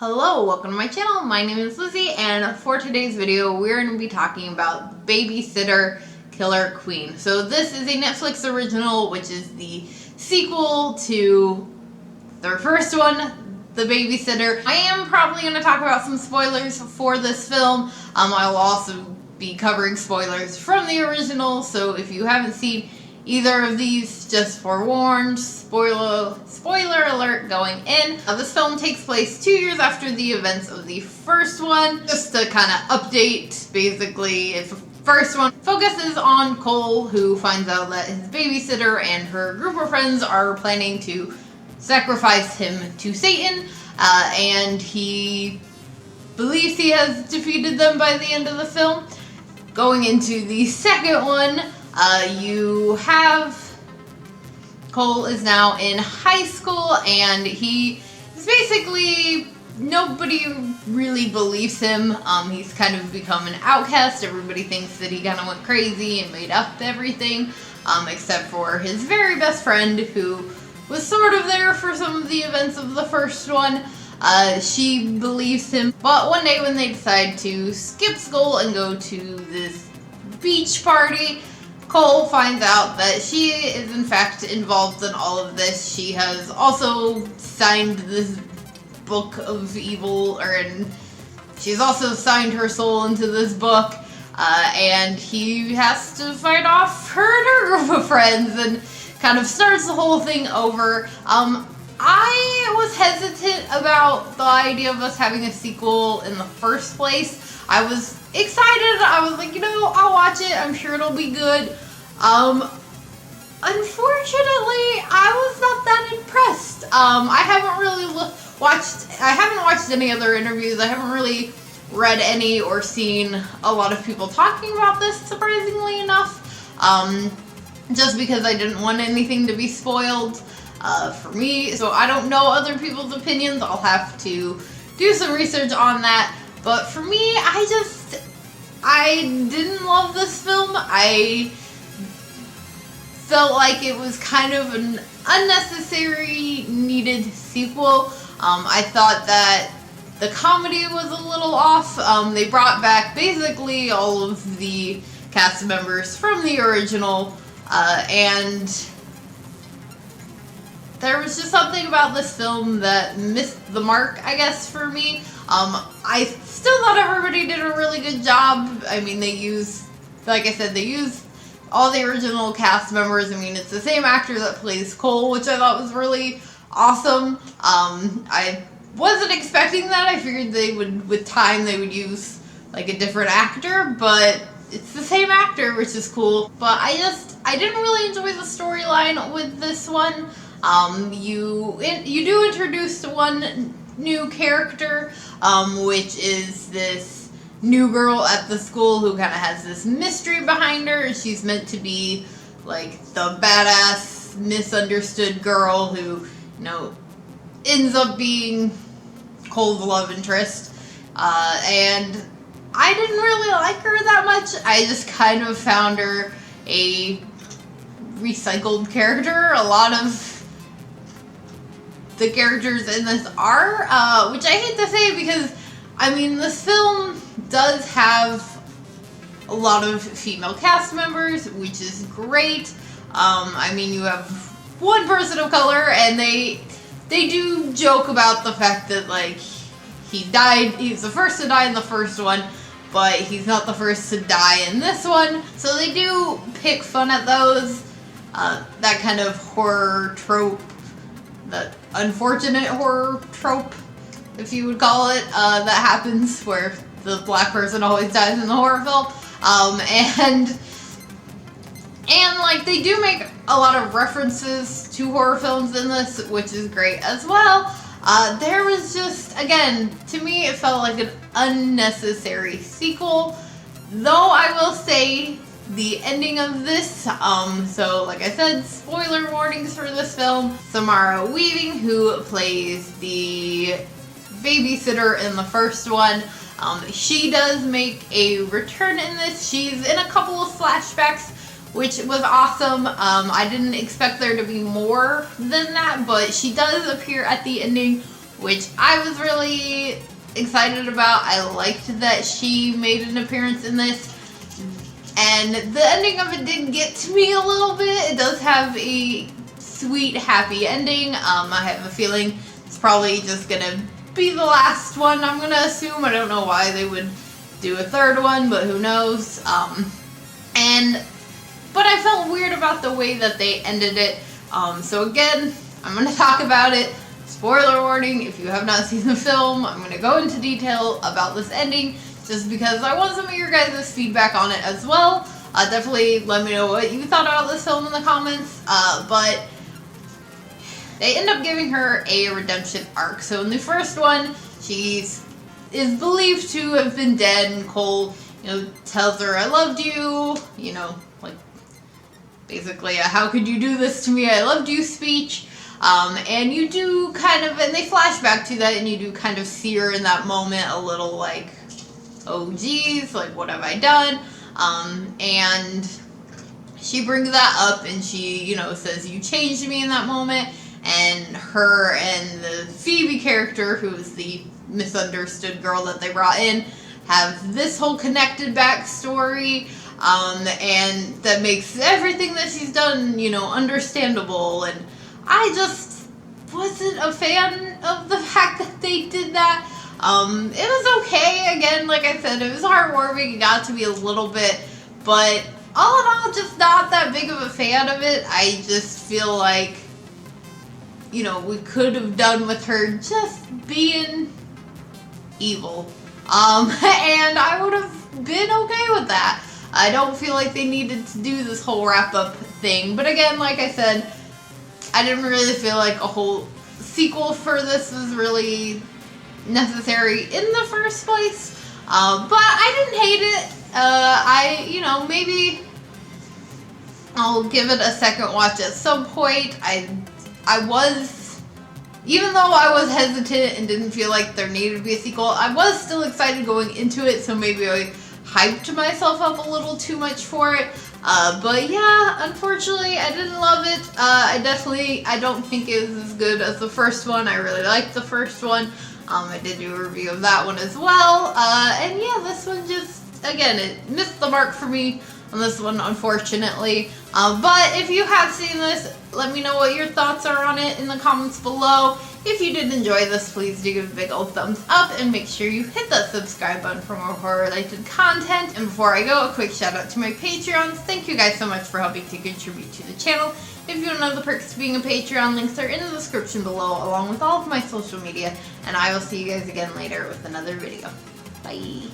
Hello, welcome to my channel. My name is Lizzie, and for today's video, we're going to be talking about Babysitter Killer Queen. So this is a Netflix original, which is the sequel to their first one, The Babysitter. I am probably going to talk about some spoilers for this film. I'll also be covering spoilers from the original, so if you haven't seen either of these, just forewarned, spoiler alert going in. This film takes place 2 years after the events of the first one. Just to kind of update, basically, the first one focuses on Cole, who finds out that his babysitter and her group of friends are planning to sacrifice him to Satan, and he believes he has defeated them by the end of the film. Going into the second one, you have Cole is now in high school, and he is basically, nobody really believes him. He's kind of become an outcast. Everybody thinks that he kind of went crazy and made up everything, except for his very best friend, who was sort of there for some of the events of the first one. She believes him, but one day when they decide to skip school and go to this beach party, Cole finds out that she is in fact involved in all of this. She has also signed this book of evil, and she's also signed her soul into this book, and he has to fight off her and her group of friends and kind of starts the whole thing over. I was hesitant about the idea of us having a sequel in the first place. I was excited. I was like, I'll watch it. I'm sure it'll be good. Unfortunately, I was not that impressed. I haven't watched any other interviews. I haven't really read any or seen a lot of people talking about this, surprisingly enough. Just because I didn't want anything to be spoiled for me. So I don't know other people's opinions. I'll have to do some research on that. But for me, I didn't love this film. I felt like it was kind of an unnecessary, needed sequel. I thought that the comedy was a little off. They brought back basically all of the cast members from the original, and there was just something about this film that missed the mark, I guess, for me. I still thought everybody did a really good job. I mean, they used all the original cast members. I mean, it's the same actor that plays Cole, which I thought was really awesome. I wasn't expecting that. I figured with time, they would use like a different actor, but it's the same actor, which is cool. But I didn't really enjoy the storyline with this one. You do introduce one new character, which is this new girl at the school who kind of has this mystery behind her. She's meant to be like the badass, misunderstood girl who, ends up being Cole's love interest. And I didn't really like her that much. I just kind of found her a recycled character. A lot of the characters in this are, which I hate to say because, I mean, this film does have a lot of female cast members, which is great. I mean, you have one person of color, and they do joke about the fact that, like, he's the first to die in the first one, but he's not the first to die in this one. So they do pick fun at those, that kind of horror trope, that unfortunate horror trope, if you would call it, that happens where the black person always dies in the horror film. And like, they do make a lot of references to horror films in this, which is great as well. There was just, again, to me, it felt like an unnecessary sequel. Though I will say, the ending of this, so like I said, spoiler warnings for this film. Samara Weaving, who plays the babysitter in the first one, she does make a return in this. She's in a couple of flashbacks, which was awesome. I didn't expect there to be more than that, but she does appear at the ending which I was really excited about. I liked that she made an appearance in this, and the ending of it did get to me a little bit. It does have a sweet, happy ending. I have a feeling it's probably just gonna be the last one, I'm gonna assume. I don't know why they would do a third one, but who knows. But I felt weird about the way that they ended it. So again, I'm gonna talk about it. Spoiler warning, if you have not seen the film, I'm going to go into detail about this ending just because I want some of your guys' feedback on it as well. Definitely let me know what you thought about this film in the comments. But they end up giving her a redemption arc. So in the first one, she is believed to have been dead, and Cole, tells her, "I loved you," like basically a "how could you do this to me, I loved you" speech. And you do kind of, and they flash back to that, and you do kind of see her in that moment a little like, oh geez, like what have I done? And she brings that up, and she, says, "You changed me" in that moment. And her and the Phoebe character, who is the misunderstood girl that they brought in, have this whole connected backstory. And that makes everything that she's done, understandable. And I just wasn't a fan of the fact that they did that. It was okay. Again, like I said, it was heartwarming. It got to be a little bit. But all in all, just not that big of a fan of it. I just feel like, we could have done with her just being evil. And I would have been okay with that. I don't feel like they needed to do this whole wrap-up thing. But again, like I said, I didn't really feel like a whole sequel for this was really necessary in the first place. But I didn't hate it. Maybe I'll give it a second watch at some point. I was, even though I was hesitant and didn't feel like there needed to be a sequel, I was still excited going into it, so maybe I hyped myself up a little too much for it. But yeah, unfortunately, I didn't love it. I don't think it was as good as the first one. I really liked the first one. I did do a review of that one as well. And yeah, this one just, again, it missed the mark for me on this one, unfortunately. But if you have seen this, let me know what your thoughts are on it in the comments below. If you did enjoy this, please do give a big old thumbs up and make sure you hit that subscribe button for more horror-related content. And before I go, a quick shout out to my Patreons. Thank you guys so much for helping to contribute to the channel. If you don't know the perks of being a Patreon, links are in the description below, along with all of my social media. And I will see you guys again later with another video. Bye!